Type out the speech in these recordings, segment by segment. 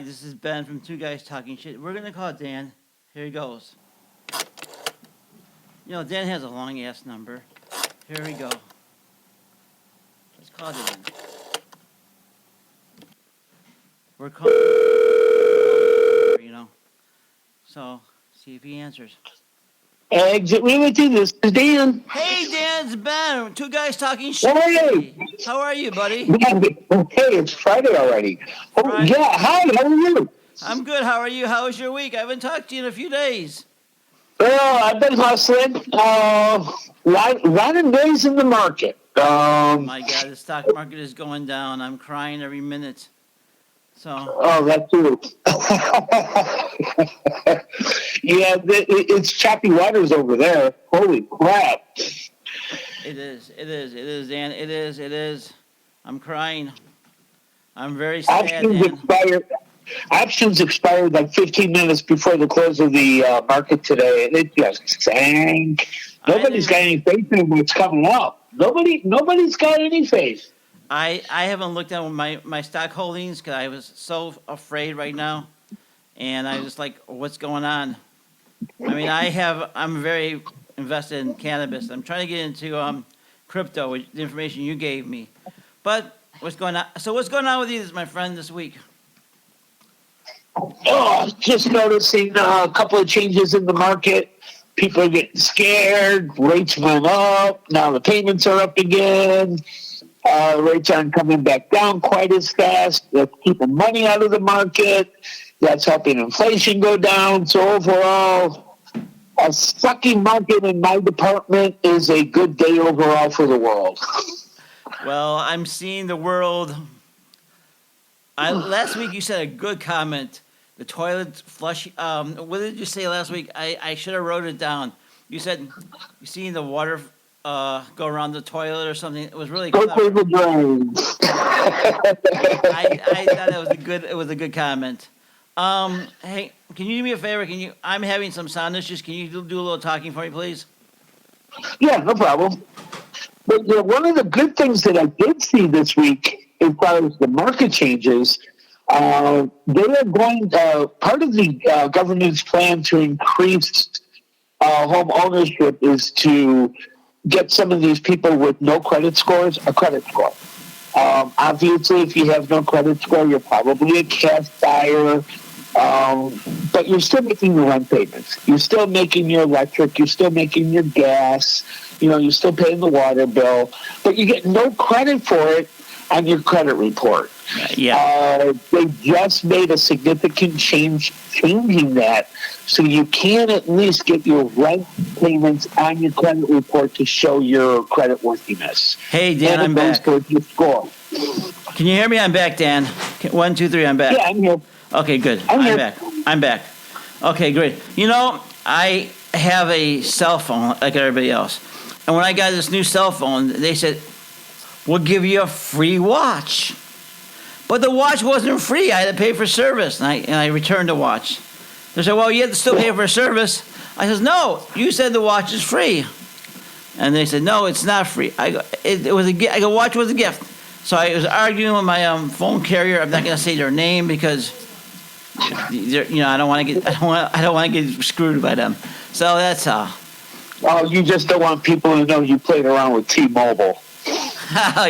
this is Ben from Two Guys Talking Shit. We're gonna call Dan. Here he goes. Dan has a long ass number. Here we go. Let's call Dan. We're calling. So see if he answers. Exit Realty, this is Dan. Hey Dan, it's Ben. Two Guys Talking Shit. Hey! How are you, buddy? Hey, it's Friday already. Oh, Friday. yeah, hi, how are you? I'm good. How are you? How was your week? I haven't talked to you in a few days. Well, I've been hustling. Lot of days in the market. Oh my God, the stock market is going down. I'm crying every minute. So. Oh, that too. Yeah, it's choppy waters over there. Holy crap. It is, Dan. It is. I'm crying. I'm very sad, Dan. Options expired like 15 minutes before the close of the market today, and it just sank. Nobody's got any faith in what's coming up. Nobody's got any faith. I haven't looked at my stock holdings because I was so afraid right now, and I was like, what's going on? I mean, I'm very invested in cannabis. I'm trying to get into crypto, with the information you gave me. But what's going on? So what's going on with you, my friend, this week? Oh, just noticing a couple of changes in the market. People are getting scared. Rates went up. Now the payments are up again. Rates aren't coming back down quite as fast. That's keeping money out of the market. That's helping inflation go down. So overall, a sucky market in my department is a good day overall for the world. Well, I'm seeing the world. Last week you said a good comment. The toilet flush. What did you say last week? I should have wrote it down. You said you seen the water go around the toilet or something. It was really clever. Go through the drains. I thought it was a good comment. Hey, can you do me a favor? I'm having some sound issues. Can you do a little talking for me, please? Yeah, no problem. But one of the good things that I did see this week, as far as the market changes, they are going. Part of the government's plan to increase home ownership is to get some of these people with no credit scores a credit score. Obviously, if you have no credit score, you're probably a cash buyer. But you're still making your rent payments. You're still making your electric. You're still making your gas. You're still paying the water bill. But you get no credit for it on your credit report. Yeah. They just made a significant changing that, so you can at least get your rent payments on your credit report to show your credit worthiness. Hey, Dan, I'm back. Your score. Can you hear me? I'm back, Dan. 1, 2, 3, I'm back. Yeah, I'm here. Okay, good. I'm back. Okay, great. I have a cell phone like everybody else. And when I got this new cell phone, they said, we'll give you a free watch. But the watch wasn't free. I had to pay for service, and I returned the watch. They said, well, you have to still pay for service. I said, no, you said the watch is free. And they said, no, it's not free. I go, it was a gift. I go, watch was a gift. So I was arguing with my phone carrier. I'm not going to say their name because I don't want to get screwed by them. So that's Oh, you just don't want people to know you played around with T-Mobile.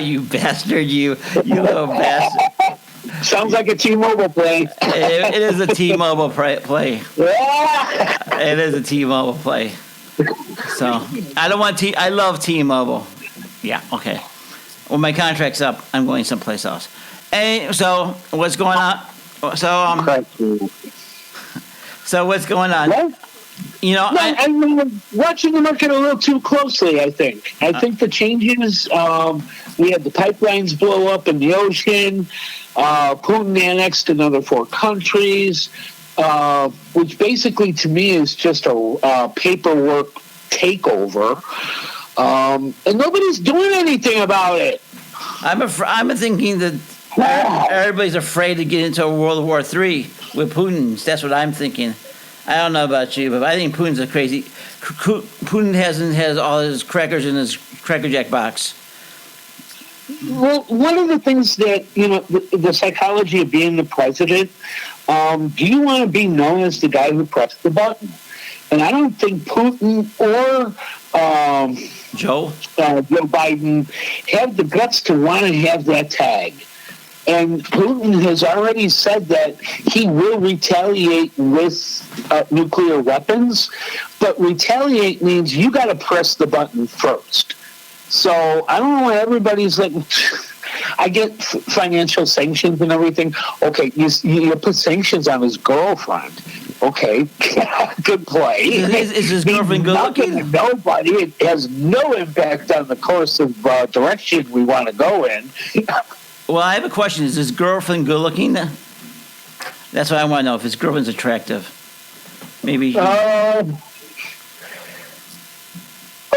You bastard, you little bastard. Sounds like a T-Mobile play. It is a T-Mobile play. Yeah. It is a T-Mobile play. So I love T-Mobile. Yeah. Okay. When my contract's up, I'm going someplace else. And so what's going on? So what's going on? What? I'm watching the market a little too closely, I think. I think the changes, we had the pipelines blow up in the ocean. Putin annexed another 4 countries, which basically to me is just a paperwork takeover. And nobody's doing anything about it. I'm thinking that everybody's afraid to get into a World War III with Putin. That's what I'm thinking. I don't know about you, but I think Putin's a crazy. Putin has all his crackers in his Cracker Jack box. Well, one of the things that the psychology of being the president, do you want to be known as the guy who pressed the button? And I don't think Putin or Joe Biden have the guts to want to have that tag. And Putin has already said that he will retaliate with nuclear weapons, but retaliate means you got to press the button first. So I don't know why everybody's like, I get financial sanctions and everything. Okay, you put sanctions on his girlfriend. Okay, good play. Is his girlfriend good looking? Nobody. It has no impact on the course of direction we want to go in. Well, I have a question. Is his girlfriend good looking? That's what I want to know. If his girlfriend's attractive, maybe.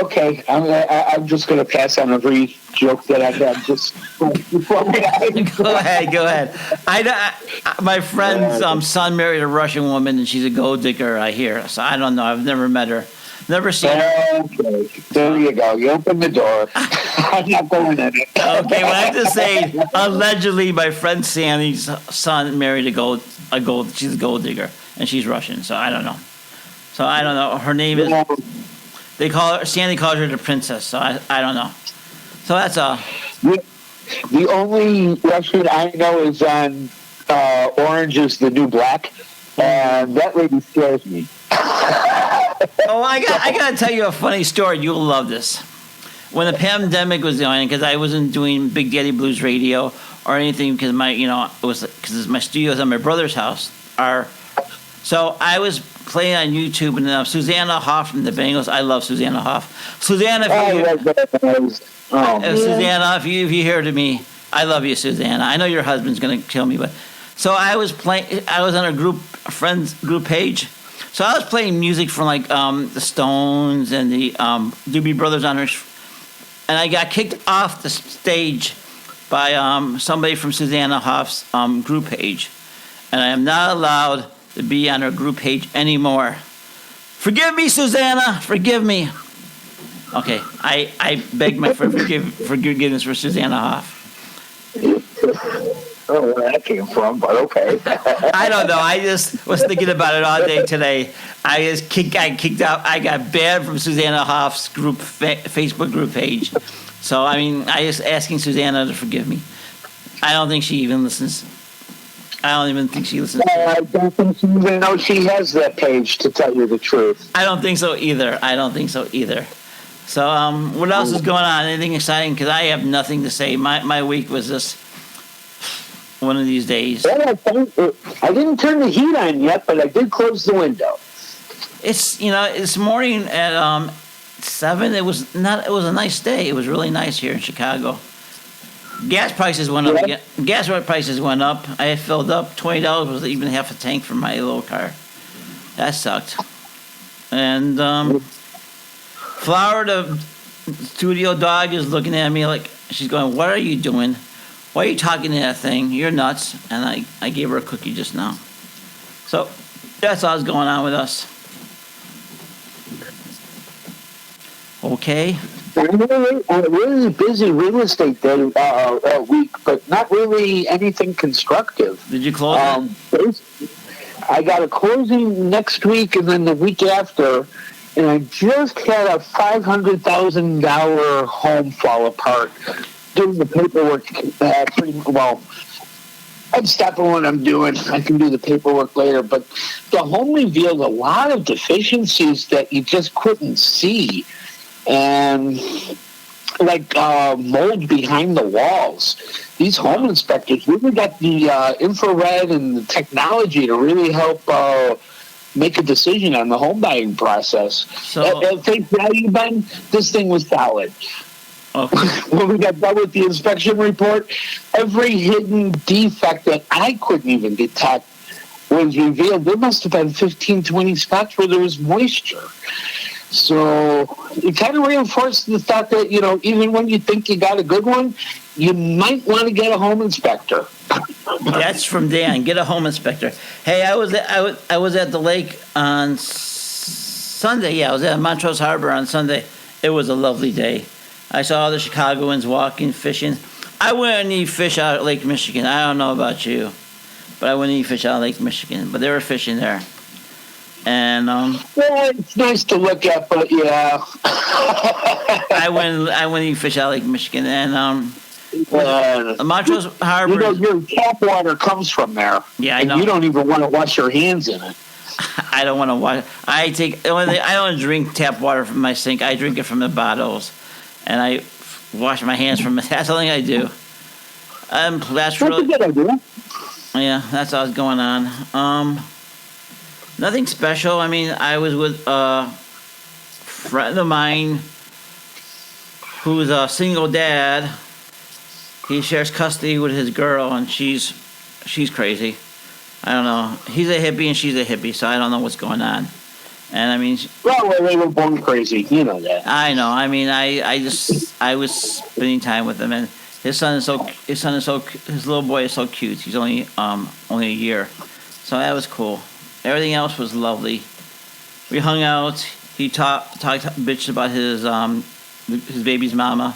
Okay, I'm just going to pass on every joke that I have. Just go ahead. My friend's son married a Russian woman, and she's a gold digger. I hear. So I don't know. I've never met her. Never seen her. Okay, there you go. You open the door. I'm not going in it. Okay, well, I have to say, allegedly, my friend Sandy's son married she's a gold digger, and she's Russian. So I don't know. Her name is. Sandy calls her the princess. So I don't know. So that's all. The only Russian I know is on Orange is the New Black, and that lady scares me. Oh, I got to tell you a funny story. You'll love this. When the pandemic was going, because I wasn't doing Big Daddy Blues radio or anything, because my studio was at my brother's house. So I was playing on YouTube, and Susanna Hoff from the Bengals. I love Susanna Hoff. Susanna, Susanna, if you hear to me, I love you, Susanna. I know your husband's going to kill me, but so I was playing. I was on a friends group page. So I was playing music from like the Stones and the Doobie Brothers and I got kicked off the stage by somebody from Susanna Hoff's group page, and I am not allowed to be on her group page anymore. Forgive me, Susanna. Forgive me. Okay, I beg my forgiveness for Susanna Hoff. I don't know where that came from, but okay. I don't know. I just was thinking about it all day today. I kicked out. I got banned from Susanna Hoff's group Facebook group page. So I mean, I just asking Susanna to forgive me. I don't think she even listens. I don't even think she listens. I don't think she even knows she has that page, to tell you the truth. I don't think so either. So what else is going on? Anything exciting? Because I have nothing to say. My week was just one of these days. Well, I didn't turn the heat on yet, but I did close the window. It's this morning at 7. It was a nice day. It was really nice here in Chicago. Gas prices went up again. Gas prices went up. I had filled up. $20 was even half a tank for my little car. That sucked. And Flower, the studio dog, is looking at me like she's going, "What are you doing? Why are you talking to that thing? You're nuts." And I gave her a cookie just now. So that's all that's going on with us. Okay. I'm really busy real estate week, but not really anything constructive. Did you close it? I got a closing next week and then the week after, and I just had a $500,000 home fall apart. Doing the paperwork pretty well. I'm stopping what I'm doing. I can do the paperwork later, but the home revealed a lot of deficiencies that you just couldn't see. And like mold behind the walls. These home inspectors really got the infrared and the technology to really help make a decision on the home buying process. So, at face value, Ben, this thing was solid. Okay. When we got done with the inspection report, every hidden defect that I couldn't even detect was revealed. There must have been 15, 20 spots where there was moisture. So it kind of reinforced the thought that, even when you think you got a good one, you might want to get a home inspector. That's from Dan. Get a home inspector. Hey, I was at the lake on Sunday. Yeah, I was at Montrose Harbor on Sunday. It was a lovely day. I saw all the Chicagoans walking, fishing. I wouldn't eat fish out at Lake Michigan. I don't know about you. but I wouldn't eat fish out of Lake Michigan. But they were fishing there, and Well, it's nice to look at, but yeah. I wouldn't eat fish out of Lake Michigan, and Montrose You Harbor. know, your tap water comes from there. Yeah, I and know. you don't even want to wash your hands in it. I don't want to wash. I don't drink tap water from my sink. I drink it from the bottles, and I wash my hands from it. That's the thing I do. That's That's really a good idea. yeah. That's all that's going on. Nothing special. I mean, I was with a friend of mine who's a single dad. He shares custody with his girl, and she's crazy. I don't know. He's a hippie and she's a hippie, so I don't know what's going on. And I mean, Well, they were born crazy. You know that. I know. I mean, I was spending time with him, and his little boy is so cute. He's only a year, so that was cool. Everything else was lovely. We hung out. He talked bitched about his baby's mama,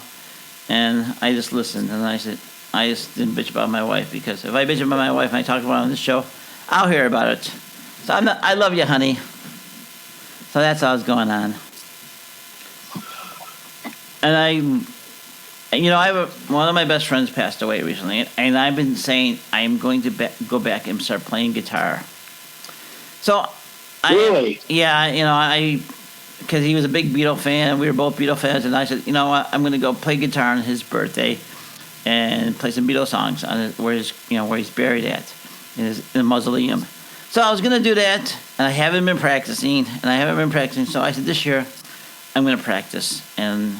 and I just listened. And I said, I just didn't bitch about my wife, because if I bitch about my wife and I talk about it on this show, I'll hear about it. So I love you, honey. So that's all that's going on. And one of my best friends passed away recently, and I've been saying I'm going to go back and start playing guitar. So, Really? Because he was a big Beatle fan, we were both Beatle fans, and I said, you know what, I'm going to go play guitar on his birthday and play some Beatles songs where he's buried at in the mausoleum. So I was going to do that, and I haven't been practicing. So I said, this year I'm going to practice and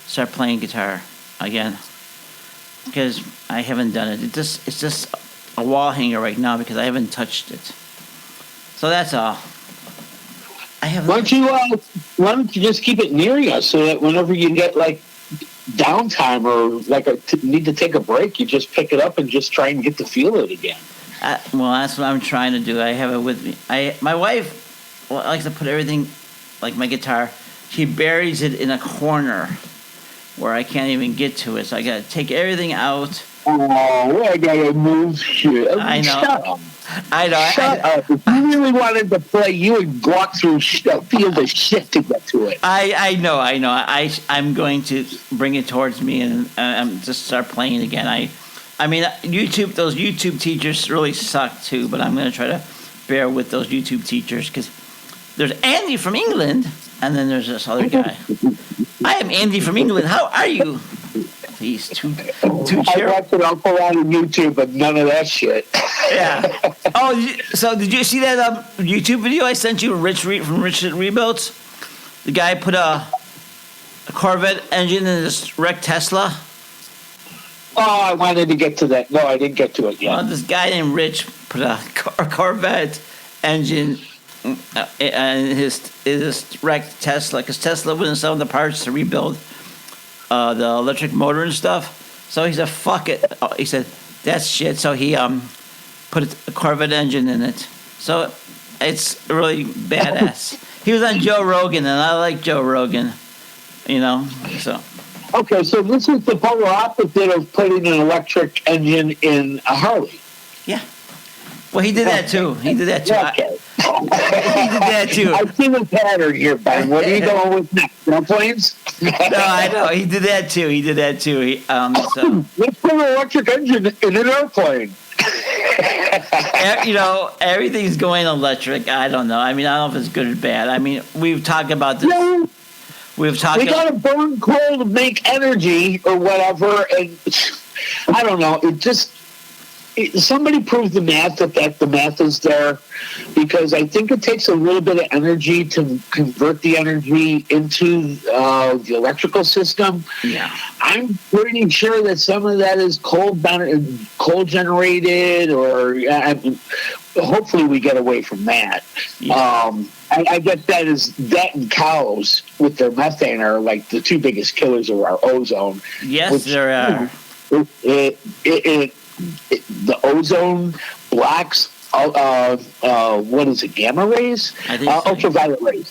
start playing guitar again, because I haven't done it. It's just a wall hanger right now because I haven't touched it. So that's all. Why don't you just keep it near you so that whenever you get like downtime or need to take a break, you just pick it up and just try and get to feel it again. Well, that's what I'm trying to do. I have it with me. My wife likes to put everything, like my guitar, she buries it in a corner where I can't even get to it. So I got to take everything out. Oh, I gotta move shit. I know. Shut up. I know. Shut up. If you really wanted to play, you would walk through field of shit to get to it. I know. I'm going to bring it towards me and just start playing again. I mean, those YouTube teachers really suck too, but I'm going to try to bear with those YouTube teachers, because there's Andy from England, and then there's this other guy. I am Andy from England. How are you? He's too I cheerful. watched an awful lot of YouTube, but none of that shit. Yeah. Oh, so did you see that YouTube video I sent you, from Richard Rebuilds? The guy put a Corvette engine in this wrecked Tesla. Oh, I wanted to get to that. No, I didn't get to it yet. Well, this guy named Rich put a Corvette engine in his wrecked Tesla, because Tesla wouldn't sell the parts to rebuild the electric motor and stuff. So he said, fuck it. He said, that's shit. So he put a Corvette engine in it. So it's really badass. He was on Joe Rogan, and I like Joe Rogan, so. Okay, so this is the polar opposite of putting an electric engine in a Harley. Yeah. Well, he did that too. He did that too. Okay. He did that too. I see the pattern here, Ben. What are you going with next? Airplanes? No, I know. He did that too. So. Let's put an electric engine in an airplane. Everything's going electric. I don't know. I mean, I don't know if it's good or bad. I mean, we've talked about this. No. We got to burn coal to make energy or whatever, and I don't know. Somebody proved the math that the math is there, because I think it takes a little bit of energy to convert the energy into the electrical system. Yeah, I'm pretty sure that some of that is coal generated, or hopefully we get away from that. Yeah. I guess that and cows with their methane are like the two biggest killers of our ozone. Yes, there are. The ozone blocks, what is it, gamma rays? I think so. Ultraviolet rays.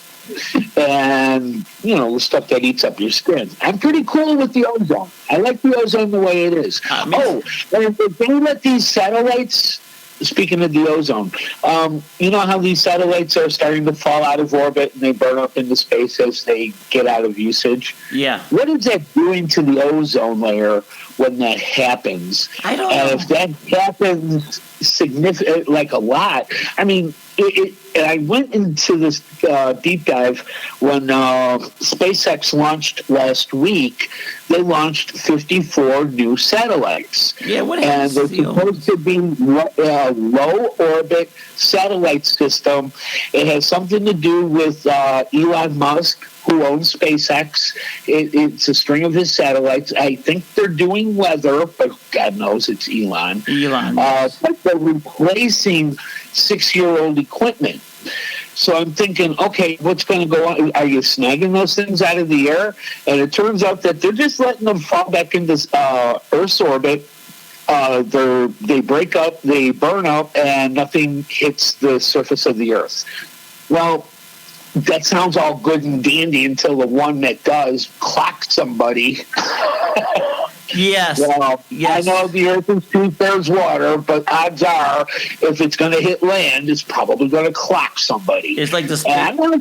and the stuff that eats up your skin. I'm pretty cool with the ozone. I like the ozone the way it is. And if they let these satellites, speaking of the ozone, you know how these satellites are starting to fall out of orbit and they burn up into space as they get out of usage? Yeah. What is that doing to the ozone layer when that happens? I don't know. And if that happens significant, like a lot, I mean, and I went into this deep dive when SpaceX launched last week. They launched 54 new satellites. Yeah, what and they're supposed to be low orbit satellite system. It has something to do with Elon Musk, who owns SpaceX. It's a string of his satellites. I think they're doing weather, but God knows it's Elon. But they're replacing 6-year-old equipment. So I'm thinking, okay, what's going to go on? Are you snagging those things out of the air? And it turns out that they're just letting them fall back into Earth's orbit. They break up, they burn up, and nothing hits the surface of the Earth. Well, that sounds all good and dandy until the one that does clocks somebody. Yes. Well, yes. I know the Earth is 2/3 water, but odds are, if it's going to hit land, it's probably going to clock somebody. It's like the. I'm not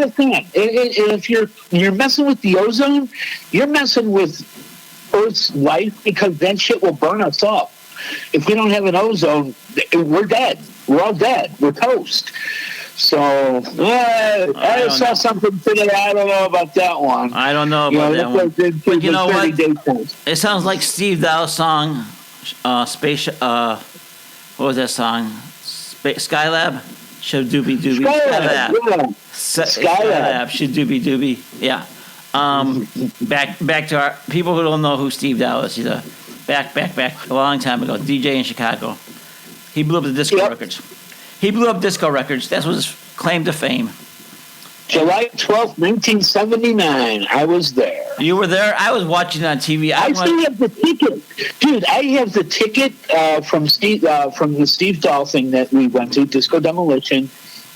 a fan. If you're messing with the ozone, you're messing with Earth's life, because that shit will burn us up. If we don't have an ozone, we're dead. We're all dead. We're toast. So I saw something today. I don't know about that one. I don't know about that one. But you know what? It sounds like Steve Dow's song, Space. What was that song? Skylab. Shadoobie doobie. Skylab. Skylab. Shadoobie doobie. Yeah. Back to our people who don't know who Steve Dow is. He's back a long time ago. DJ in Chicago. He blew up the disco records. He blew up disco records. That was his claim to fame. July 12th, 1979. I was there. You were there? I was watching it on TV. I still have the ticket. Dude, I have the ticket from the Steve Dahl thing that we went to, Disco Demolition.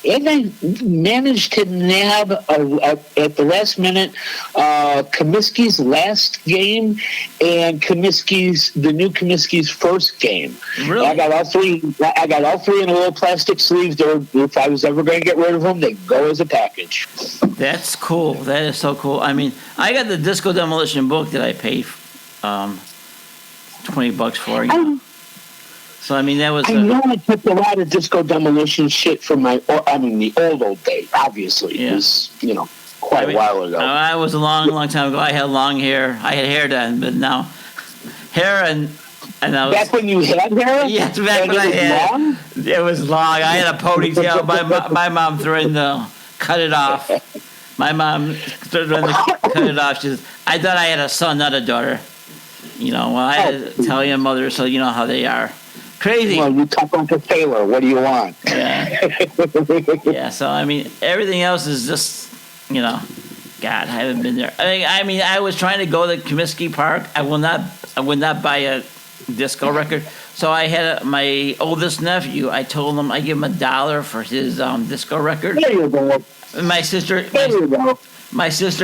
And I managed to nab, at the last minute, Comiskey's last game and the new Comiskey's first game. Really? I got all three in a little plastic sleeve. If I was ever going to get rid of them, they go as a package. That's cool. That is so cool. I mean, I got the Disco Demolition book that I paid $20 for. So, I mean, that was... I know I took a lot of Disco Demolition shit from the old days, obviously. Yeah. It was, quite a while ago. I was a long time ago. I had long hair. I had hair then, but now... Hair and I was... Back when you had hair? Yes, back when I had... Long? It was long. I had a ponytail. My mom threatened to cut it off. My mom threatened to cut it off. She said, I thought I had a son, not a daughter. I had an Italian mother, so you know how they are. Crazy. Well, you talk like a tailor. What do you want? Yeah. Yeah. So I mean, everything else is just, God, I haven't been there. I mean, I was trying to go to Comiskey Park. I would not buy a disco record. So I had my oldest nephew. I told him I give him $1 for his disco record. There you go. My sister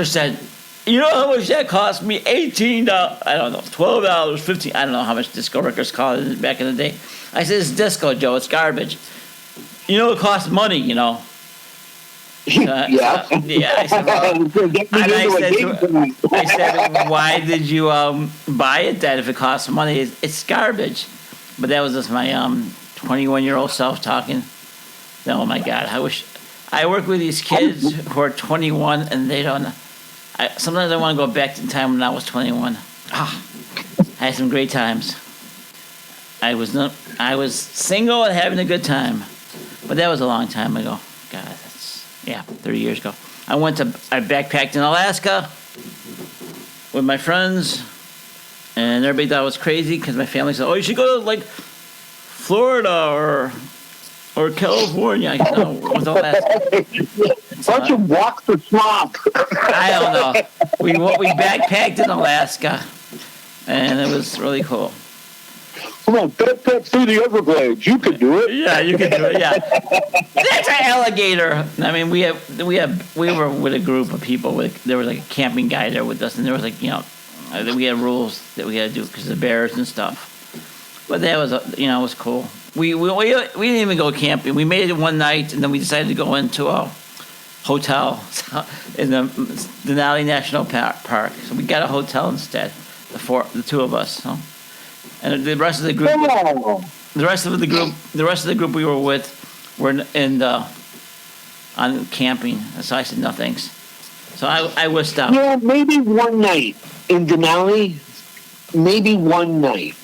said, you know how much that cost me? $18. I don't know, $12, $15. I don't know how much disco records cost back in the day. I said, it's disco, Joe. It's garbage. It costs money, Yeah. Yeah. I said, I said, why did you buy it then if it costs money? It's garbage. But that was just my 21-year-old self talking. Oh, my God. I work with these kids who are 21 and they don't know. Sometimes I want to go back to the time when I was 21. I had some great times. I was single and having a good time, but that was a long time ago. God, 30 years ago. I backpacked in Alaska with my friends, and everybody thought I was crazy because my family said, "Oh, you should go to like Florida or California." I said, no, with Alaska. Why don't you walk the swamp? I don't know. We backpacked in Alaska, and it was really cool. Come on, backpack through the Everglades. You can do it. Yeah, you can do it. Yeah, that's an alligator. I mean, we were with a group of people. There was like a camping guy there with us, and there was like we had rules that we had to do because of the bears and stuff. But that was it was cool. We didn't even go camping. We made it one night, and then we decided to go into a hotel in the Denali National Park. So we got a hotel instead. The two of us. So. And the rest of the group, the rest of the group we were with were on camping. So I said no thanks. So I was out. Yeah, maybe one night in Denali, maybe one night.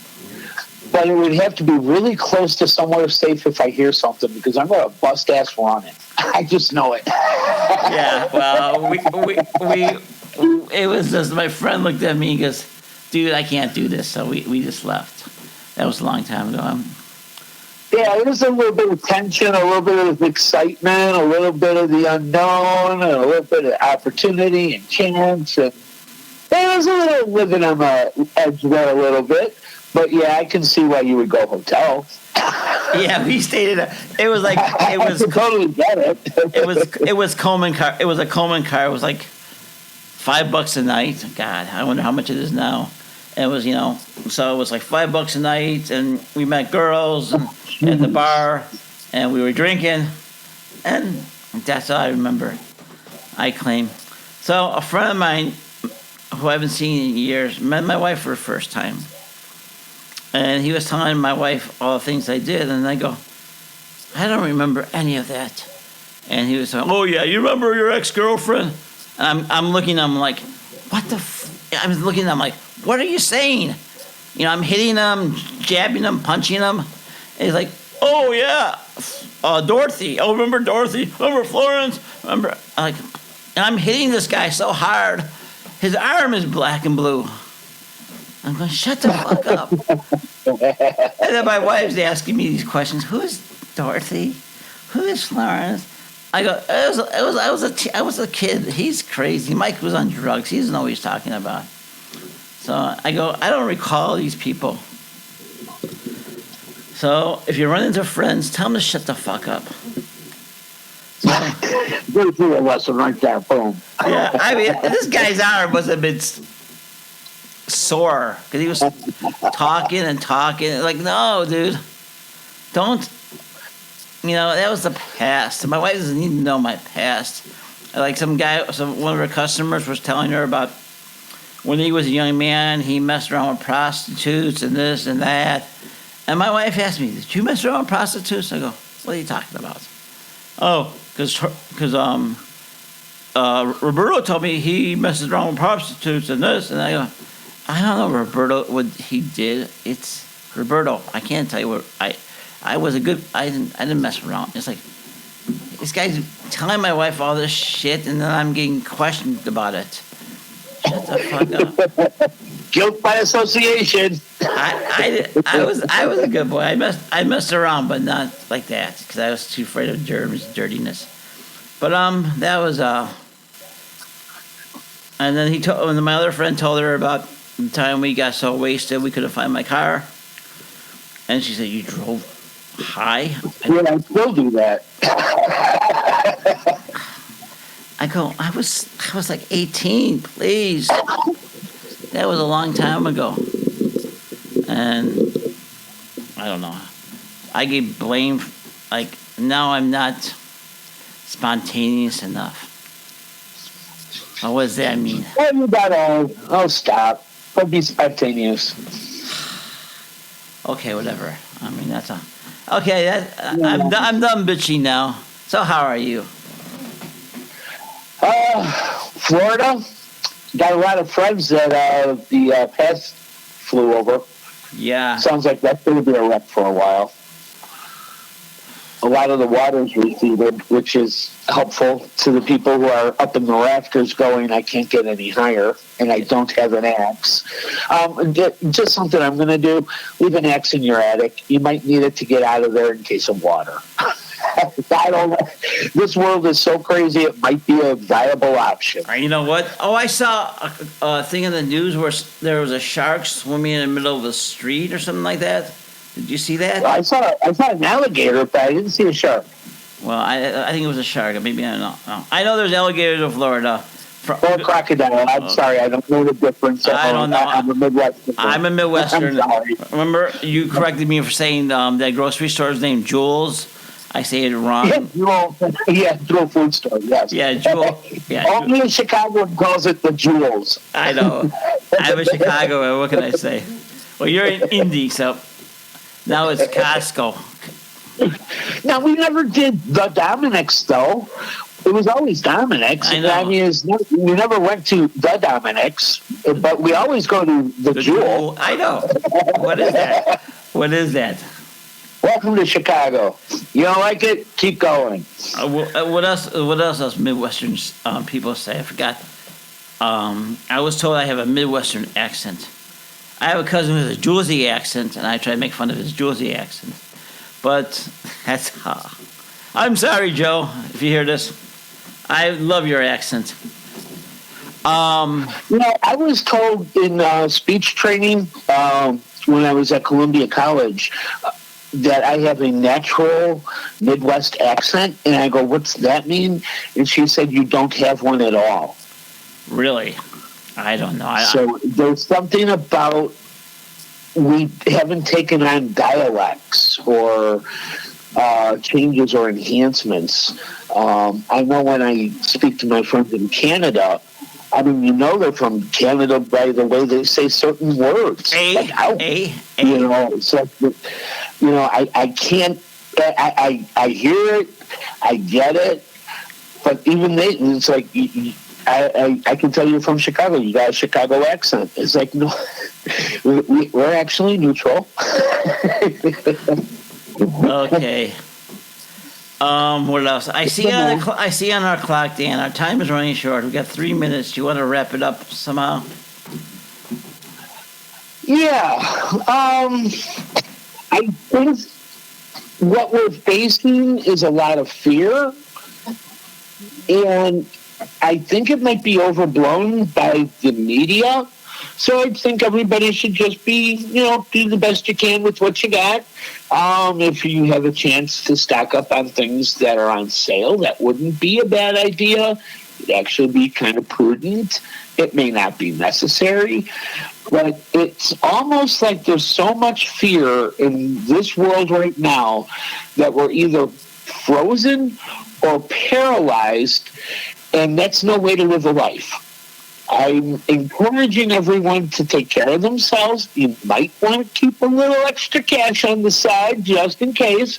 But it would have to be really close to somewhere safe if I hear something, because I'm going to bust ass running. I just know it. Yeah, well, it was just, my friend looked at me and goes, dude, I can't do this. So we just left. That was a long time ago. Yeah, it was a little bit of tension, a little bit of excitement, a little bit of the unknown, and a little bit of opportunity and chance. And it was a little living on the edge there a little bit. But yeah, I can see why you would go hotel. Yeah, we stayed in it was totally get it. it was Coleman car. It was a Coleman car. It was like $5 a night. God, I wonder how much it is now. And it was, so it was like $5 a night, and we met girls at the bar, and we were drinking, and that's all I remember. I claim. So a friend of mine, who I haven't seen in years, met my wife for the first time, and he was telling my wife all the things I did, and I go, I don't remember any of that. And he was saying, oh yeah, you remember your ex-girlfriend? And I'm looking at him like, what the I was looking at him like, what are you saying? I'm hitting him, jabbing him, punching him. And he's like, oh yeah, Dorothy. Oh, remember Dorothy? Remember Florence? Remember? And I'm hitting this guy so hard, his arm is black and blue. I'm going, shut the fuck up. And then my wife's asking me these questions. Who is Dorothy? Who is Florence? I go, I was a kid. He's crazy. Mike was on drugs. He doesn't know what he's talking about. So I go, I don't recall these people. So if you run into friends, tell them to shut the fuck up. So, Go through a lesson right there. Boom. Yeah, I mean, this guy's arm was a bit sore because he was talking and talking. Like, no, dude, don't. That was the past. My wife doesn't even know my past. Like one of her customers was telling her about when he was a young man, he messed around with prostitutes and this and that. And my wife asked me, did you mess around with prostitutes? I go, what are you talking about? Oh, because Roberto told me he messes around with prostitutes and this. And I go, I don't know, Roberto, what he did. It's Roberto. I can't tell you what I didn't mess around. It's like, this guy's telling my wife all this shit, and then I'm getting questioned about it. Shut the fuck up. Guilt by association. I was a good boy. I messed around, but not like that, because I was too afraid of germs, dirtiness. But that was and then my other friend told her about the time we got so wasted we couldn't find my car, and she said, "You drove high?" Yeah, I still do that. I go, I was like 18, please. That was a long time ago. And I don't know. I get blamed, like, now I'm not spontaneous enough. What does that mean? Well, you got stop. Don't be spontaneous. Okay, whatever. I mean, that's a... Okay, I'm done bitching now. So how are you? Florida. Got a lot of friends that the pest flew over. Yeah. Sounds like that's going to be a wreck for a while. A lot of the water's receded, which is helpful to the people who are up in the rafters going, I can't get any higher, and I don't have an axe. Just something I'm going to do, leave an axe in your attic. You might need it to get out of there in case of water. I don't know. This world is so crazy, it might be a viable option. You know what? Oh, I saw a thing in the news where there was a shark swimming in the middle of the street or something like that. Did you see that? I saw an alligator, but I didn't see a shark. Well, I think it was a shark. Maybe I don't know. I know there's alligators in Florida. Or crocodile. I'm sorry, I don't know the difference. I don't know. I'm a Midwestern. I'm a Midwestern. I'm sorry. Remember, you corrected me for saying that grocery store's named Jules. I say it wrong. Jewel Food Store, yes. Yeah, Jewel. Yeah, Only in Chicago calls it the Jewels. I know. I'm in Chicago. What can I say? Well, you're in Indy, so now it's Costco. Now, we never did the Dominic's, though. It was always Dominic's. I know. We never went to the Dominic's, but we always go to the Jewel. I know. What is that? What is that? Welcome to Chicago. You don't like it? Keep going. What else? What else does Midwestern people say? I forgot. I was told I have a Midwestern accent. I have a cousin with a Jersey accent, and I try to make fun of his Jersey accent. But that's I'm sorry, Joe, if you hear this. I love your accent. I was told in speech training when I was at Columbia College that I have a natural Midwest accent, and I go, "What's that mean?" And she said, "You don't have one at all." Really? I don't know. So there's something about we haven't taken on dialects or changes or enhancements. I know when I speak to my friends in Canada, I mean, they're from Canada by the way they say certain words. It's like, I can't, I hear it, I get it, but even it's like, I can tell you're from Chicago. You got a Chicago accent. It's like, no, we're actually neutral. Okay. What else? I see on our clock, Dan. Our time is running short. We've got 3 minutes. Do you want to wrap it up somehow? Yeah. I think what we're facing is a lot of fear, and I think it might be overblown by the media. So I think everybody should just be, do the best you can with what you got. If you have a chance to stock up on things that are on sale, that wouldn't be a bad idea. It'd actually be kind of prudent. It may not be necessary, but it's almost like there's so much fear in this world right now that we're either frozen or paralyzed, and that's no way to live a life. I'm encouraging everyone to take care of themselves. You might want to keep a little extra cash on the side just in case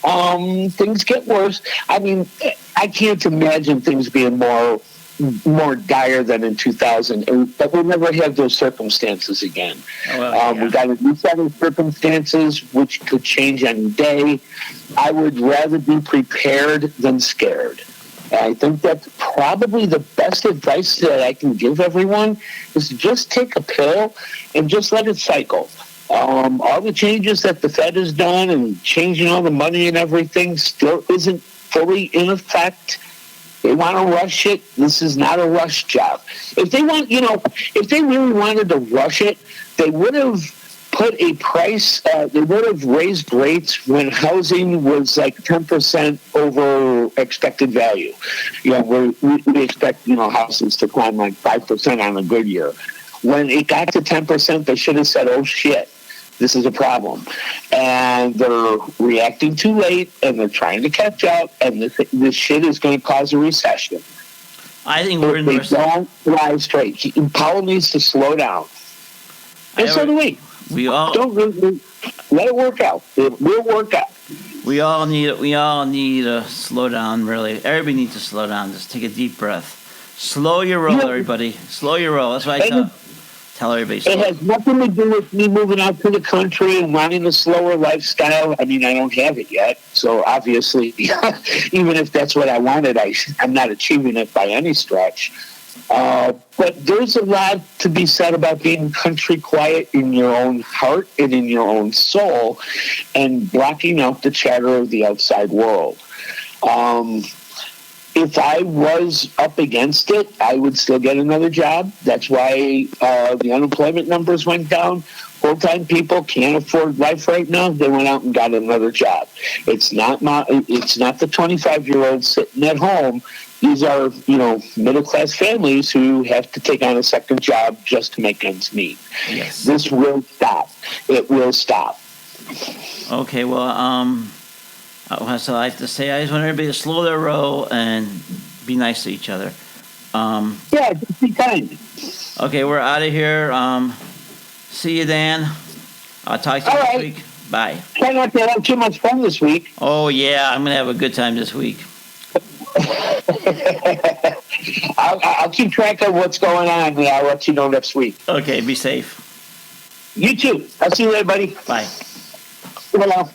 things get worse. I mean, I can't imagine things being more dire than in 2008, but we'll never have those circumstances again. We got a new set of circumstances which could change any day. I would rather be prepared than scared. And I think that's probably the best advice that I can give everyone is to just take a pill and just let it cycle. All the changes that the Fed has done and changing all the money and everything still isn't fully in effect. They want to rush it. This is not a rush job. If they if they really wanted to rush it, they would have put a price, they would have raised rates when housing was like 10% over expected value. We expect, houses to climb like 5% on a good year. When it got to 10%, they should have said, oh shit, this is a problem. And they're reacting too late and they're trying to catch up, and this shit is going to cause a recession. I think we're in the recession. Don't rise straight. Powell needs to slow down. And so do we. We all don't let it work out. It will work out. We all need to slow down. Really, everybody needs to slow down. Just take a deep breath. Slow your roll, everybody. Slow your roll. That's what I tell everybody. It has nothing to do with me moving out to the country and wanting a slower lifestyle. I mean, I don't have it yet, so obviously, even if that's what I wanted, I'm not achieving it by any stretch. But there's a lot to be said about being country quiet in your own heart and in your own soul and blocking out the chatter of the outside world. if I was up against it, I would still get another job. That's why the unemployment numbers went down. Full-time people can't afford life right now. They went out and got another job. It's not the 25-year-old sitting at home. These are, middle-class families who have to take on a second job just to make ends meet. Yes. This will stop. It will stop. Okay, well, that's all I have to say. I just want everybody to slow their roll and be nice to each other. Yeah, just be kind. Okay, we're out of here. See you, Dan. I'll talk to you next week. Bye. Try not to have too much fun this week. Oh, yeah, I'm going to have a good time this week. I'll keep track of what's going on, and I'll let you know next week. Okay, be safe. You too. I'll see you later, buddy. Bye. Hello.